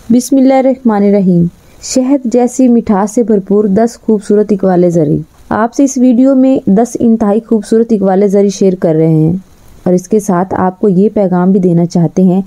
बिस्मिल्लाहिर्रहमानिर्रहीम। शहद जैसी मिठास से भरपूर 10 खूबसूरत इकबाल ज़री। आपसे इस वीडियो में 10 इंतहाई खूबसूरत इकबाल ज़री शेयर कर रहे हैं और इसके साथ आपको ये पैगाम भी देना चाहते हैं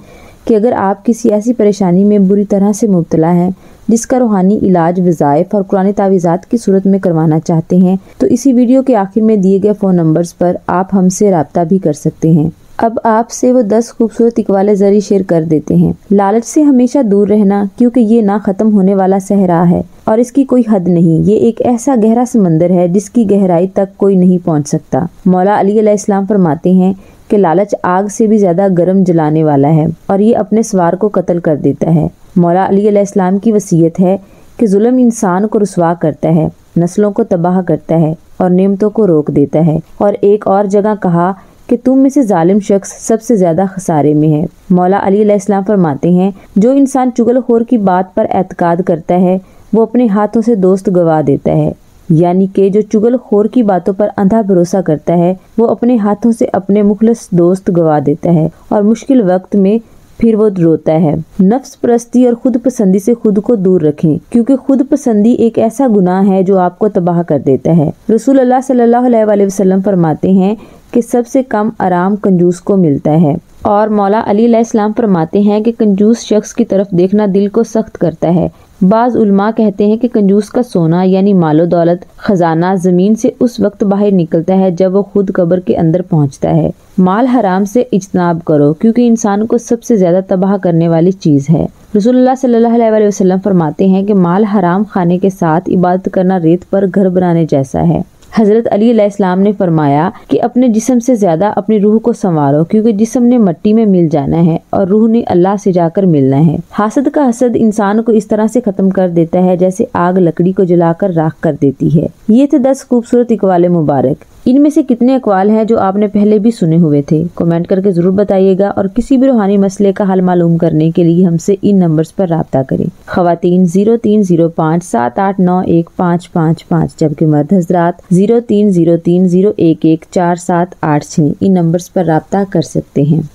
कि अगर आप किसी ऐसी परेशानी में बुरी तरह से मुब्तला हैं जिसका रूहानी इलाज वज़ाइफ और कुरानी तावीज़ात की सूरत में करवाना चाहते हैं तो इसी वीडियो के आखिर में दिए गए फ़ोन नंबर्स पर आप हमसे रब्ता भी कर सकते हैं। अब आपसे वो 10 खूबसूरत इकबाल ज़री शेयर कर देते हैं। लालच से हमेशा दूर रहना, क्योंकि ये ना खत्म होने वाला सहरा है और इसकी कोई हद नहीं। ये एक ऐसा गहरा समंदर है जिसकी गहराई तक कोई नहीं पहुंच सकता। मौला अली अलैहिस्सलाम फरमाते हैं कि लालच आग से भी ज्यादा गर्म जलाने वाला है और ये अपने सवार को कत्ल कर देता है। मौला अली अलैहिस्सलाम की वसीयत है कि जुल्म इंसान को रुसवा करता है, नस्लों को तबाह करता है और नेमतों को रोक देता है। और एक और जगह कहा कि तुम में से जालिम शख्स सबसे ज्यादा खसारे में है। मौला अली अलैहिस्सलाम फरमाते हैं, जो इंसान चुगलखोर की बात पर एतकाद करता है वो अपने हाथों से दोस्त गवा देता है। यानी कि जो चुगलखोर की बातों पर अंधा भरोसा करता है वो अपने हाथों से अपने मुखलिस दोस्त गवा देता है और मुश्किल वक्त में फिर वो रोता है। नफ्स परस्ती और खुद पसंदी से खुद को दूर रखें, क्योंकि खुद पसंदी एक ऐसा गुनाह है जो आपको तबाह कर देता है। रसूल अल्लाह सल्लल्लाहु अलैहि वसल्लम फरमाते हैं कि सबसे कम आराम कंजूस को मिलता है। और मौला अली अलैहिस्सलाम फरमाते हैं कि कंजूस शख्स की तरफ देखना दिल को सख्त करता है। बाज उलमा कहते हैं कि कंजूस का सोना यानी मालो दौलत खजाना जमीन से उस वक्त बाहर निकलता है जब वो खुद कब्र के अंदर पहुंचता है। माल हराम से इज्तनाब करो, क्योंकि इंसान को सबसे ज्यादा तबाह करने वाली चीज है। रसूलुल्लाह सल्लल्लाहु अलैहि वसल्लम फरमाते हैं कि माल हराम खाने के साथ इबादत करना रेत पर घर बनाने जैसा है। हजरत अली अलैहिस्सलाम ने फरमाया कि अपने जिस्म से ज्यादा अपनी रूह को संवारो, क्योंकि जिस्म ने मिट्टी में मिल जाना है और रूह ने अल्लाह से जाकर मिलना है। हासद का हसद इंसान को इस तरह से खत्म कर देता है जैसे आग लकड़ी को जलाकर राख कर देती है। ये थे 10 खूबसूरत इकबाल मुबारक। इनमें से कितने इकबाल हैं जो आपने पहले भी सुने हुए थे? कमेंट करके जरूर बताइएगा और किसी भी रूहानी मसले का हल मालूम करने के लिए हमसे इन नंबर्स पर राब्ता करें। खवातीन 0305789155, जबकि मर्द हजरात 0303011478 इन नंबर्स पर राब्ता कर सकते हैं।